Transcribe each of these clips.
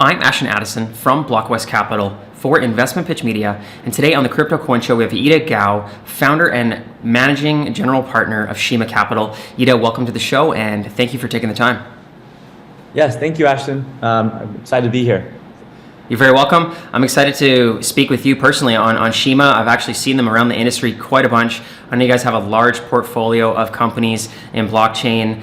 I'm Ashton Addison from Blockwest Capital for Investment Pitch Media, and today on the Crypto Coin Show we have Yida Gao, founder and managing general partner of Shima Capital. Yida, welcome to the show, and thank you for taking the time. Yes, thank you, Ashton. I'm excited to be here. You're very welcome. I'm excited to speak with you personally on Shima. I've actually seen them around the industry quite a bunch. I know you guys have a large portfolio of companies in blockchain,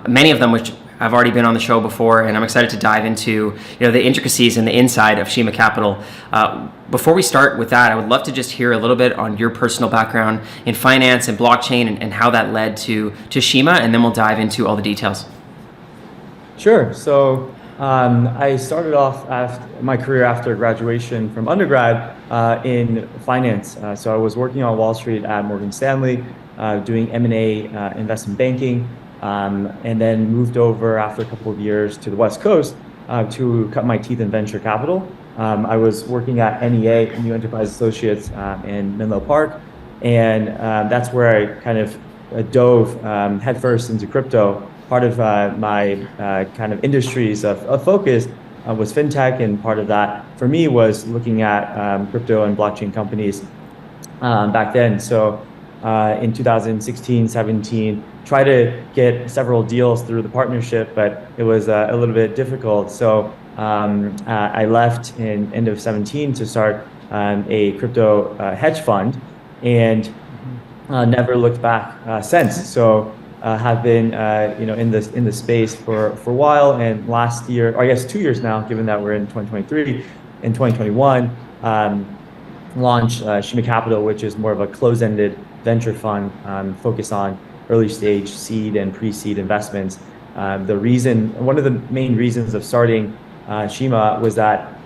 many of them which I've already been on the show before, and I'm excited to dive into the intricacies and the inside of Shima Capital. Before we start with that, I would love to just hear a little bit on your personal background in finance and blockchain and how that led to Shima, and then we'll dive into all the details. Sure. So I started off my career after graduation from undergrad in finance. So I was working on Wall Street at Morgan Stanley, doing M&A, investment banking. And then moved over after a couple of years to the West Coast to cut my teeth in venture capital. I was working at NEA, New Enterprise Associates, in Menlo Park, and that's where I kind of dove headfirst into crypto. Part of my kind of industries of focus was fintech, and part of that for me was looking at crypto and blockchain companies back then. So in 2016, 17, tried to get several deals through the partnership, but it was a little bit difficult. So I left in end of 17 to start a crypto hedge fund, and never looked back since. So have been in the space for a while, and last year, or I guess 2 years now, given that we're in 2023, in 2021, launched Shima Capital, which is more of a closed-ended venture fund focused on early stage seed and pre-seed investments. One of the main reasons of starting Shima was that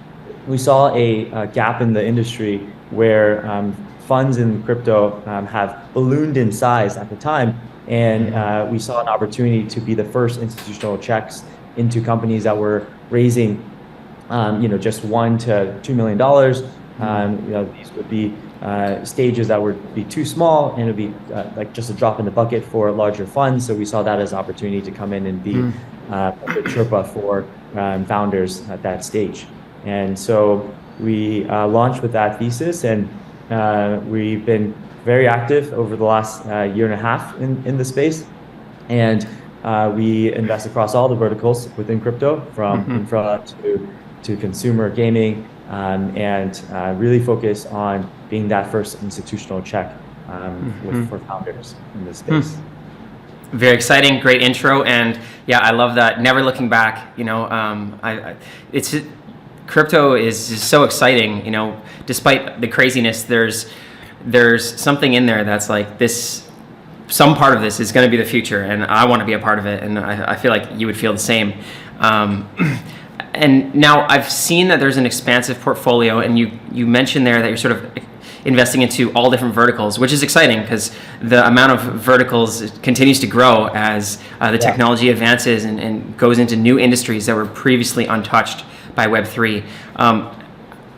we saw a gap in the industry where funds in crypto have ballooned in size at the time, and we saw an opportunity to be the first institutional checks into companies that were raising just $1 to $2 million. These would be stages that would be too small, and it would be like just a drop in the bucket for larger funds. So we saw that as an opportunity to come in and be a Sherpa for founders at that stage. And so we launched with that thesis, and we've been very active over the last year and a half in the space. And we invest across all the verticals within crypto, from infra to consumer gaming, and really focus on being that first institutional check for founders in this space. Very exciting, great intro, and yeah, I love that. Never looking back. Crypto is just so exciting. Despite the craziness, there's something in there that's like this. Some part of this is going to be the future, and I want to be a part of it, and I feel like you would feel the same. And now I've seen that there's an expansive portfolio, and you mentioned there that you're sort of investing into all different verticals, which is exciting because the amount of verticals continues to grow as the technology advances and goes into new industries that were previously untouched by Web3.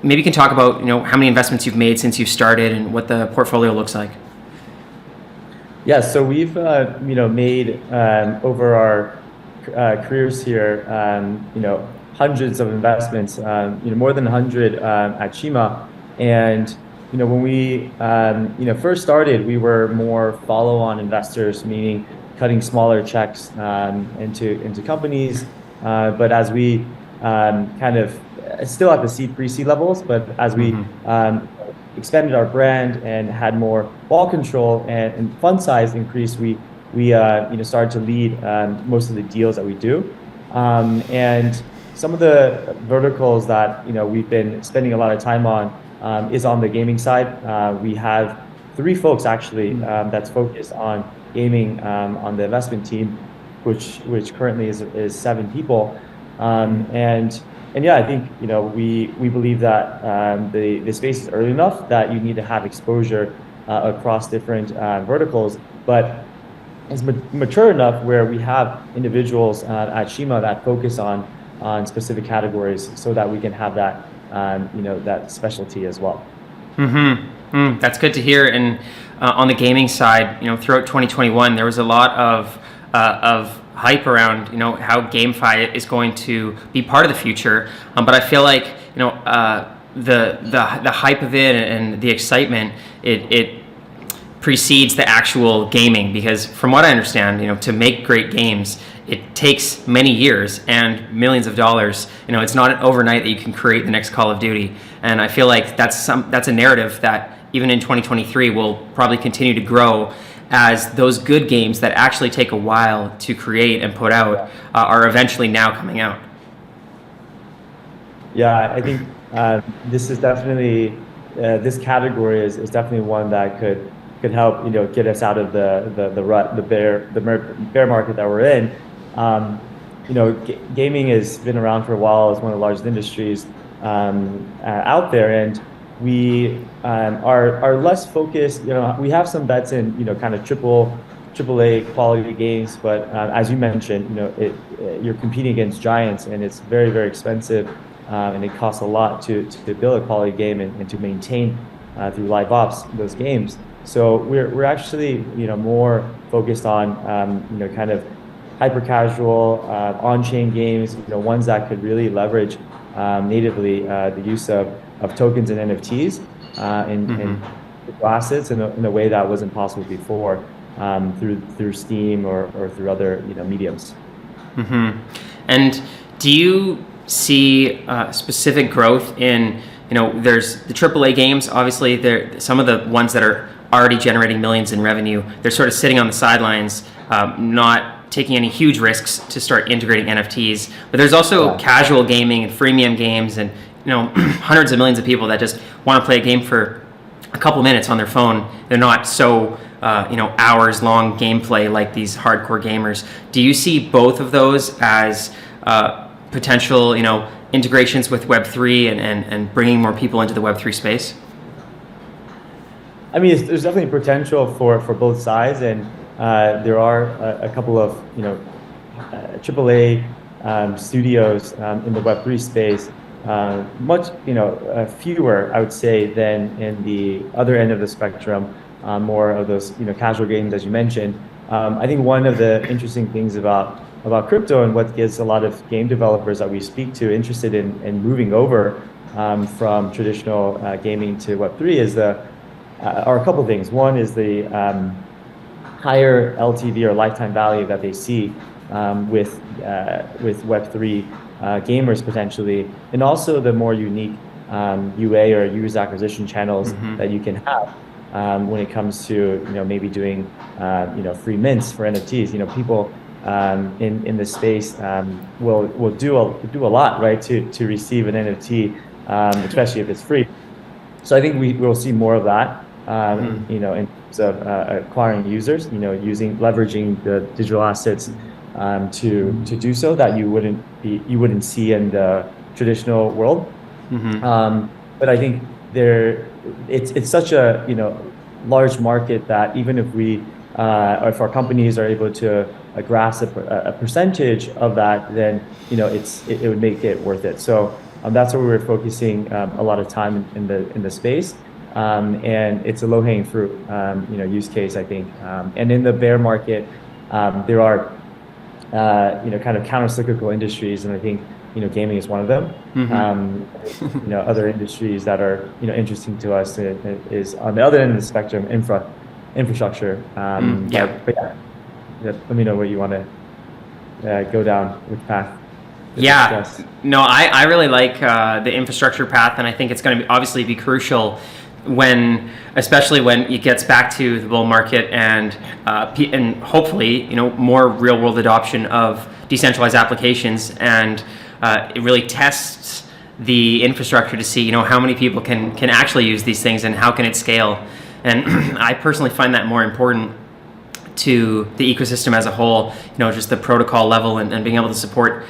Maybe you can talk about how many investments you've made since you started and what the portfolio looks like. Yeah, so we've made over our careers here hundreds of investments, more than 100 at Shima. And when we first started, we were more follow-on investors, meaning cutting smaller checks into companies. But as we kind of still at the seed pre-seed levels, but as we expanded our brand and had more ball control and fund size increased, we started to lead most of the deals that we do. And some of the verticals that we've been spending a lot of time on is on the gaming side. We have 3 folks actually that's focused on gaming on the investment team, which currently is 7 people. And yeah, I think we believe that the space is early enough that you need to have exposure across different verticals, but it's mature enough where we have individuals at Shima that focus on specific categories, so that we can have that that specialty as well. That's good to hear. And on the gaming side, throughout 2021, there was a lot of hype around how GameFi is going to be part of the future, but I feel like the hype of it and the excitement it precedes the actual gaming, because from what I understand, to make great games, it takes many years and millions of dollars. It's not an overnight that you can create the next Call of Duty, and I feel like that's a narrative that even in 2023 will probably continue to grow, as those good games that actually take a while to create and put out are eventually now coming out. Yeah, I think this is definitely this category is definitely one that could help get us out of the rut, the bear market that we're in. Gaming has been around for a while. It's one of the largest industries out there, and we are less focused. We have some bets in kind of AAA quality games, but as you mentioned, you're competing against giants, and it's very, very expensive, and it costs a lot to build a quality game and to maintain through live ops those games. So we're actually more focused on kind of hyper casual on-chain games, ones that could really leverage natively the use of tokens and NFTs and assets in a way that wasn't possible before through Steam or through other mediums. And do you see specific growth in there's the AAA games? Obviously, there some of the ones that are already generating millions in revenue, they're sort of sitting on the sidelines, not taking any huge risks to start integrating NFTs. But there's also casual gaming and freemium games, and hundreds of millions of people that just want to play a game for a couple minutes on their phone. They're not so hours long gameplay like these hardcore gamers. Do you see both of those as potential integrations with Web3 and bringing more people into the Web3 space? I mean, there's definitely potential for both sides, and there are a couple of AAA studios in the Web3 space, much fewer, I would say, than in the other end of the spectrum, more of those casual games, as you mentioned. I think one of the interesting things about crypto, and what gets a lot of game developers that we speak to interested in moving over from traditional gaming to Web3 are a couple of things. One is the higher LTV or lifetime value that they see with Web3 gamers potentially, and also the more unique UA or user acquisition channels that you can have when it comes to maybe doing free mints for NFTs. People in the space will do a lot, right, to receive an NFT, especially if it's free. So I think we'll see more of that. In terms of acquiring users, leveraging the digital assets to do so that you wouldn't see in the traditional world. But I think it's such a large market that even if if our companies are able to grasp a percentage of that, then it would make it worth it. So that's where we're focusing a lot of time in the space. And it's a low-hanging fruit, use case, I think. And in the bear market, there are, kind of counter-cyclical industries, and I think, gaming is one of them. Other industries that are, interesting to us is on the other end of the spectrum, infrastructure. But yeah, let me know where you want to go down, which path. No, I really like the infrastructure path, and I think it's going to obviously be crucial especially when it gets back to the bull market and hopefully more real world adoption of decentralized applications, and it really tests the infrastructure to see how many people can actually use these things and how can it scale. And I personally find that more important to the ecosystem as a whole, just the protocol level and being able to support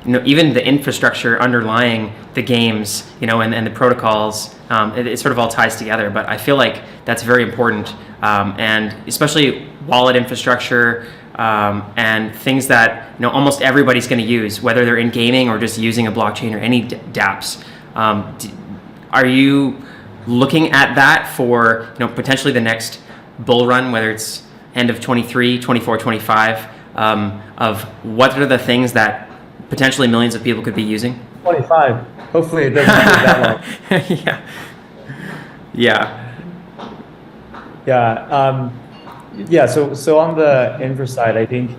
even the infrastructure underlying the games, and the protocols. It sort of all ties together, but I feel like that's very important, and especially wallet infrastructure and things that almost everybody's going to use, whether they're in gaming or just using a blockchain or any dApps. Are you looking at that for potentially the next bull run, whether it's end of 23, 24, 25, of what are the things that potentially millions of people could be using? 25. Hopefully it doesn't take that long. Yeah. Yeah. Yeah. Yeah. So on the infra side, I think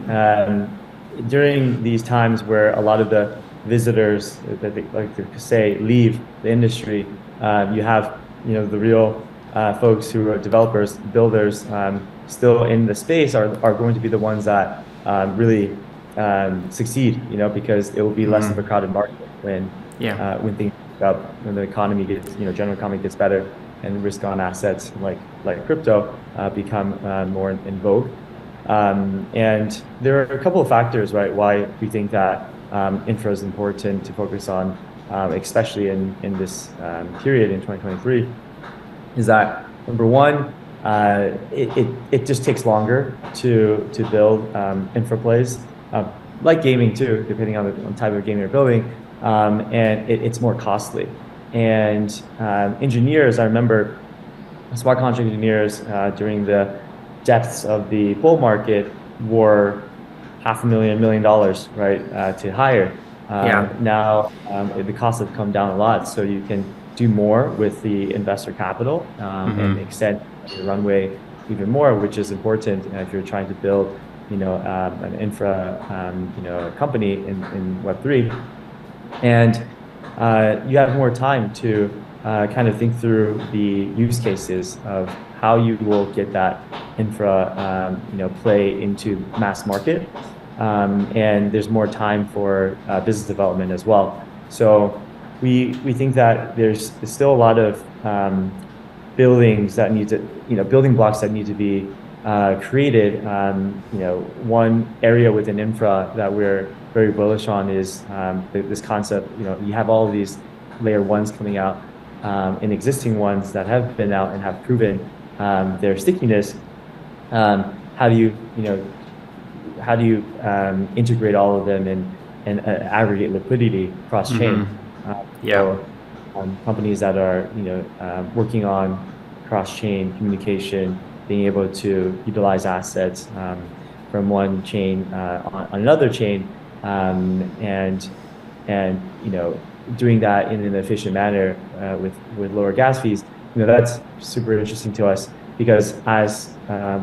during these times where a lot of the visitors that they like to say leave the industry, you have the real folks who are developers, builders, still in the space are going to be the ones that really succeed. Because it will be less of a crowded market when things pick up, when the economy gets general economy gets better, and risk-on assets like crypto become more in vogue. And there are a couple of factors, right, why we think that infra is important to focus on, especially in this period in 2023, is that number one, it just takes longer to build infra plays, like gaming too, depending on the type of game you're building, and it's more costly. And engineers, I remember smart contract engineers during the depths of the bull market were $500,000, $1 million, right, to hire. Now the costs have come down a lot, so you can do more with the investor capital and extend your runway even more, which is important if you're trying to build, an infra, company in Web3. And you have more time to kind of think through the use cases of how you will get that infra, play into mass market. And there's more time for business development as well. So we think that there's still a lot of buildings that need to, building blocks that need to be created. One area within infra that we're very bullish on is this concept. You have all of these layer ones coming out, and existing ones that have been out and have proven their stickiness. How do you integrate all of them and aggregate liquidity cross chain? Companies that are working on cross chain communication, being able to utilize assets from one chain on another chain, and doing that in an efficient manner with lower gas fees. That's super interesting to us, because as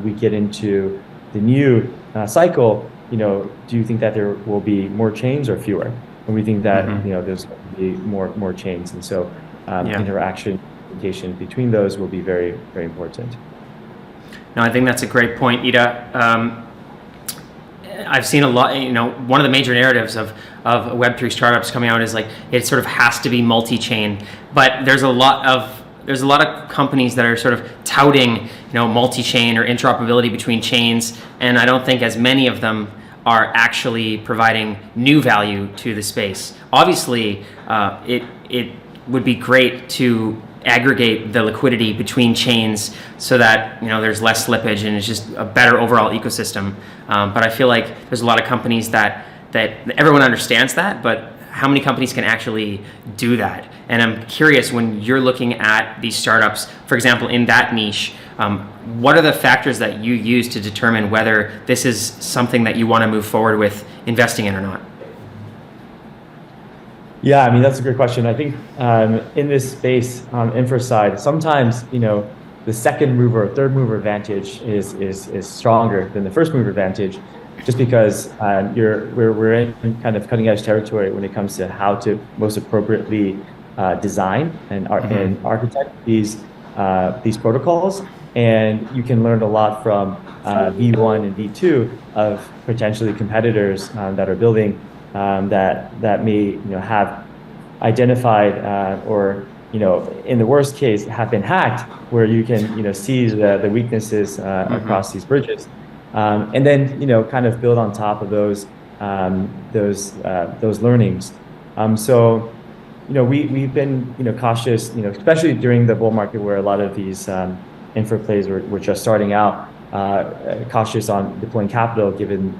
we get into the new cycle, do you think that there will be more chains or fewer? And we think that there's going to be more chains, and so interaction, communication between those will be very, very important. No, I think that's a great point, Yida. I've seen a lot, one of the major narratives of Web3 startups coming out is like it sort of has to be multi-chain, but there's a lot of companies that are sort of touting multi-chain or interoperability between chains, and I don't think as many of them are actually providing new value to the space. Obviously, it would be great to aggregate the liquidity between chains so that there's less slippage and it's just a better overall ecosystem. But I feel like there's a lot of companies that everyone understands that, but how many companies can actually do that? And I'm curious, when you're looking at these startups, for example, in that niche, what are the factors that you use to determine whether this is something that you want to move forward with investing in or not? Yeah, I mean, that's a great question. I think in this space on infra side, sometimes the second mover or third mover advantage is stronger than the first mover advantage, just because we're in kind of cutting edge territory when it comes to how to most appropriately design and architect these protocols. And you can learn a lot from V1 and V2 of potentially competitors that are building that may have identified or in the worst case have been hacked, where you can see the weaknesses across these bridges, and then kind of build on top of those learnings. So we've been cautious, especially during the bull market where a lot of these infra plays were just starting out, cautious on deploying capital given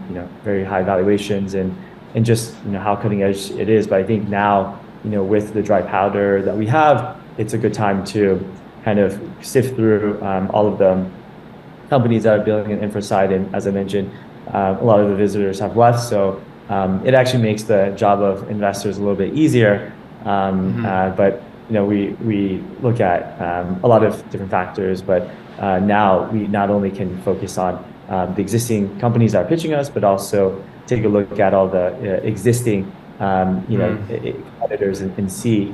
very high valuations and just how cutting edge it is. But I think now with the dry powder that we have, it's a good time to kind of sift through all of the companies that are building an infra side, and as I mentioned, a lot of the visitors have left. So it actually makes the job of investors a little bit easier. But we look at a lot of different factors, but now we not only can focus on the existing companies that are pitching us, but also take a look at all the existing competitors and see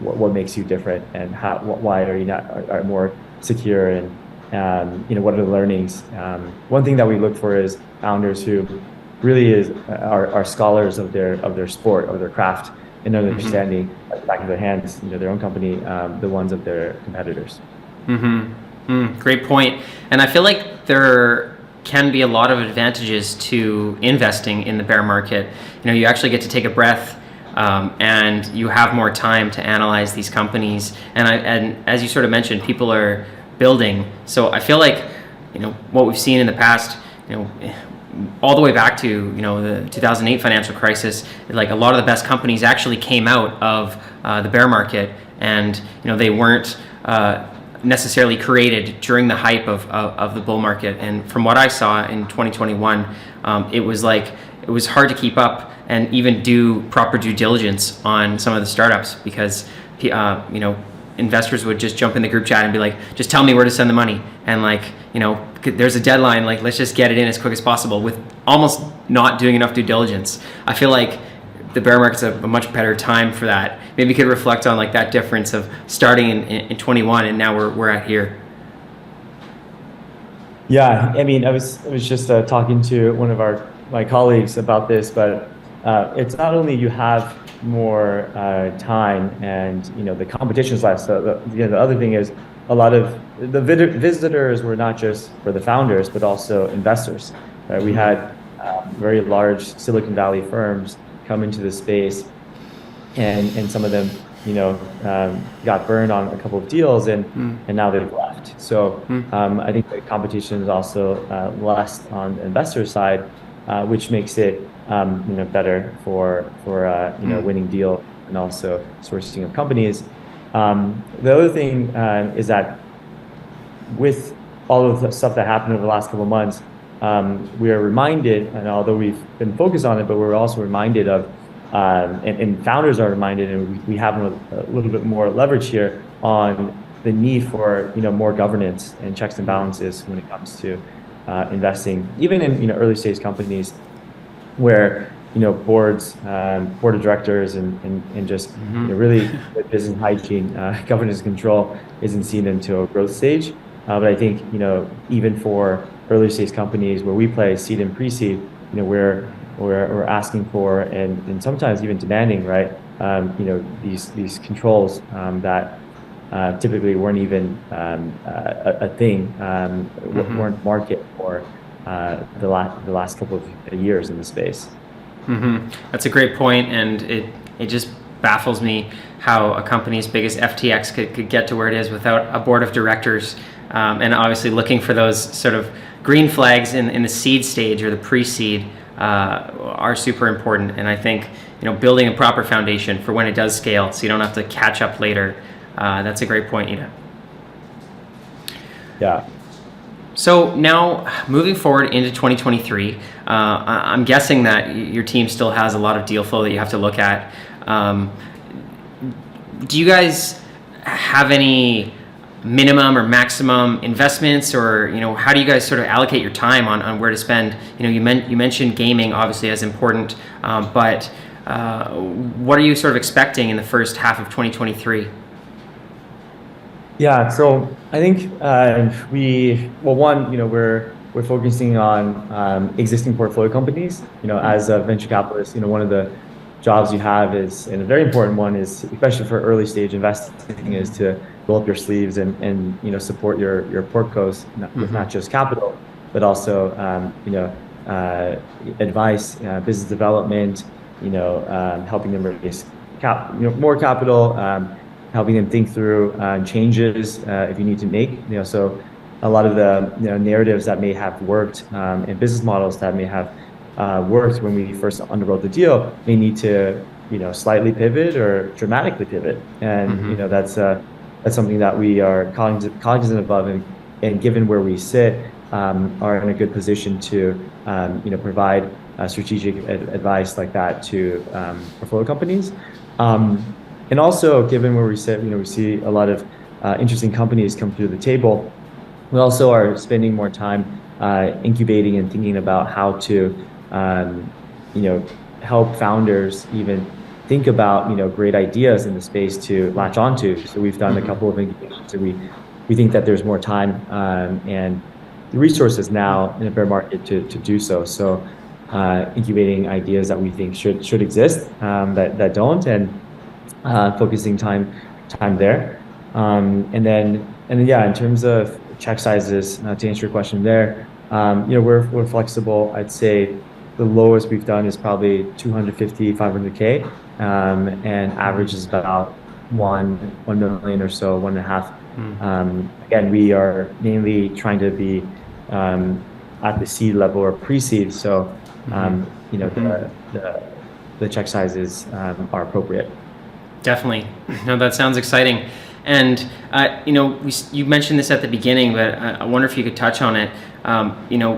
what makes you different and why are you not are more secure, and what are the learnings. One thing that we look for is founders who really are scholars of their sport, of their craft, and understanding at the back of their hands, their own company, the ones of their competitors. Great point. And I feel like there can be a lot of advantages to investing in the bear market. You actually get to take a breath, and you have more time to analyze these companies. And as you sort of mentioned, people are building. So I feel like, what we've seen in the past, all the way back to the 2008 financial crisis, like a lot of the best companies actually came out of the bear market, and they weren't necessarily created during the hype of the bull market. And from what I saw in 2021, it was hard to keep up and even do proper due diligence on some of the startups, because investors would just jump in the group chat and be like, just tell me where to send the money, and there's a deadline, let's just get it in as quick as possible, with almost not doing enough due diligence. I feel like the bear market's a much better time for that. Maybe you could reflect on that difference of starting in 21 and now we're at here. Yeah, I mean, I was just talking to one of my colleagues about this, but it's not only you have more time and the competition's less. The other thing is, a lot of the visitors were not just for the founders, but also investors. Right? We had very large Silicon Valley firms come into the space, and some of them, got burned on a couple of deals, and now they've left. So I think the competition is also less on the investor side, which makes it better for winning deal and also sourcing of companies. The other thing is that with all of the stuff that happened over the last couple of months, we are reminded, and although we've been focused on it, but we're also reminded of, and founders are reminded, and we have a little bit more leverage here on the need for more governance and checks and balances when it comes to investing, even in early stage companies, where board of directors and just really business hygiene, governance control isn't seen until growth stage. But I think even for early stage companies where we play seed and pre-seed, we're asking for and sometimes even demanding, right? These controls that typically weren't even a thing, weren't market for the last couple of years in the space. That's a great point, and it just baffles me how a company as big as FTX could get to where it is without a board of directors, and obviously looking for those sort of green flags in the seed stage or the pre-seed are super important. And I think building a proper foundation for when it does scale, so you don't have to catch up later. That's a great point, Yida. Yeah. So now, moving forward into 2023, I'm guessing that your team still has a lot of deal flow that you have to look at. Do you guys have any minimum or maximum investments, or how do you guys sort of allocate your time on where to spend? You mentioned gaming obviously as important, but what are you sort of expecting in the first half of 2023? Yeah, so I think we're focusing on existing portfolio companies. As a venture capitalist, one of the jobs you have is, and a very important one is, especially for early stage investing, is to roll up your sleeves and support your portcos with not just capital, but also advice, business development, helping them raise more capital. Helping them think through changes if you need to make. So a lot of the narratives that may have worked and business models that may have worked when we first underwrote the deal may need to slightly pivot or dramatically pivot, and that's something that we are cognizant of, and given where we sit, are in a good position to provide strategic advice like that to portfolio companies. And also, given where we sit, we see a lot of interesting companies come through the table. We also are spending more time incubating and thinking about how to, help founders even think about, great ideas in the space to latch onto. So we've done a couple of engagements, and we think that there's more time and the resources now in a bear market to do so. So incubating ideas that we think should exist that don't, and focusing time there. And then yeah, in terms of check sizes, to answer your question there, we're flexible. I'd say the lowest we've done is probably 250, 500K, and average is about 1 million or so, 1.5. Again, we are mainly trying to be at the seed level or pre-seed, so the check sizes are appropriate. Definitely. No, that sounds exciting. And, you mentioned this at the beginning, but I wonder if you could touch on it.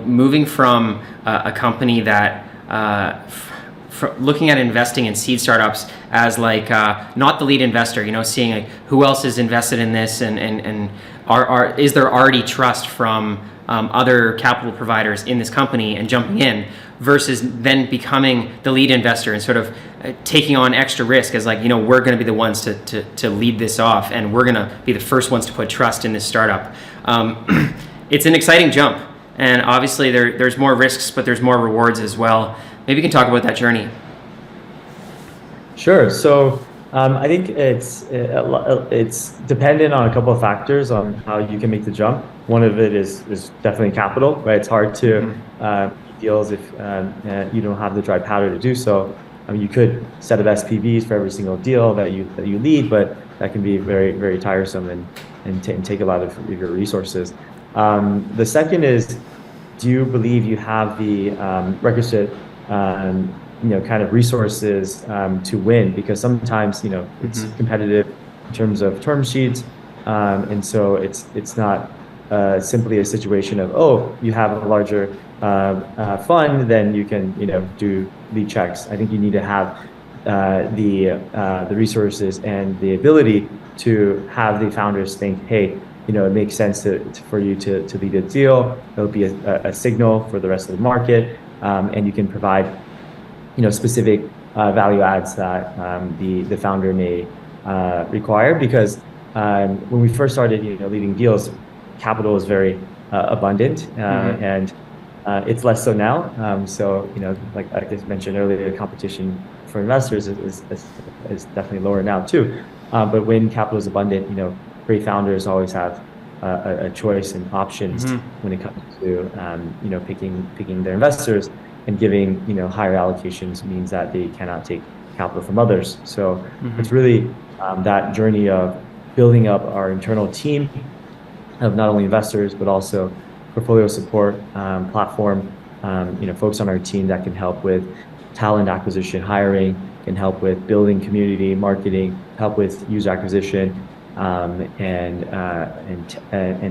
Moving from a company that, looking at investing in seed startups as like not the lead investor, seeing like who else is invested in this, and is there already trust from other capital providers in this company and jumping in, versus then becoming the lead investor and sort of taking on extra risk as like, we're going to be the ones to lead this off, and we're going to be the first ones to put trust in this startup. It's an exciting jump, and obviously there's more risks, but there's more rewards as well. Maybe you can talk about that journey. Sure. So I think it's dependent on a couple of factors on how you can make the jump. One of it is definitely capital, right? It's hard to deals if you don't have the dry powder to do so. I mean, you could set up SPVs for every single deal that you lead, but that can be very, very tiresome and take a lot of your resources. The second is, do you believe you have the requisite kind of resources to win? Because sometimes it's competitive in terms of term sheets, and so it's not simply a situation of, you have a larger fund, then you can do lead checks. I think you need to have the resources and the ability to have the founders think, hey, it makes sense for you to lead a deal. It'll be a signal for the rest of the market, and you can provide specific value adds that the founder may require. Because when we first started leading deals, capital was very abundant, and it's less so now. So like I just mentioned earlier, the competition for investors is definitely lower now too. But when capital is abundant, great founders always have a choice and options when it comes to picking their investors, and giving higher allocations means that they cannot take capital from others. So it's really that journey of building up our internal team of not only investors but also portfolio support platform, folks on our team that can help with talent acquisition, hiring, can help with building community, marketing, help with user acquisition, and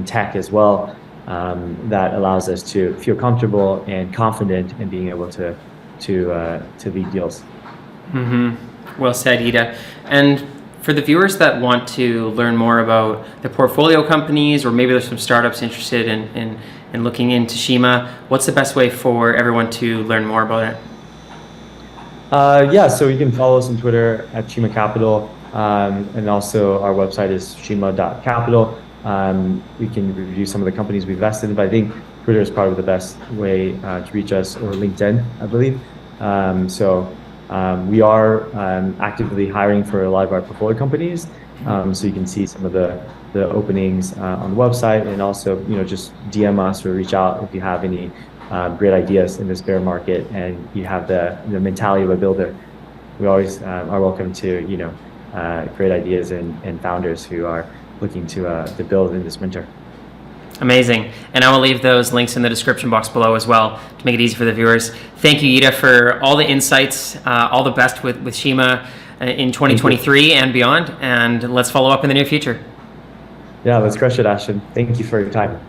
tech as well. That allows us to feel comfortable and confident in being able to lead deals. Well said, Yida. And for the viewers that want to learn more about the portfolio companies, or maybe there's some startups interested in looking into Shima, what's the best way for everyone to learn more about it? So you can follow us on Twitter at Shima Capital, and also our website is shima.capital. We can review some of the companies we've invested in, but I think Twitter is probably the best way to reach us, or LinkedIn, I believe. We are actively hiring for a lot of our portfolio companies, so you can see some of the openings on the website, and also just DM us or reach out if you have any great ideas in this bear market and you have the mentality of a builder. We always are welcome to great ideas and founders who are looking to build in this winter. Amazing. And I will leave those links in the description box below as well to make it easy for the viewers. Thank you, Yida, for all the insights. All the best with Shima in 2023 and beyond. And let's follow up in the near future. Yeah, let's crush it, Ashton. Thank you for your time.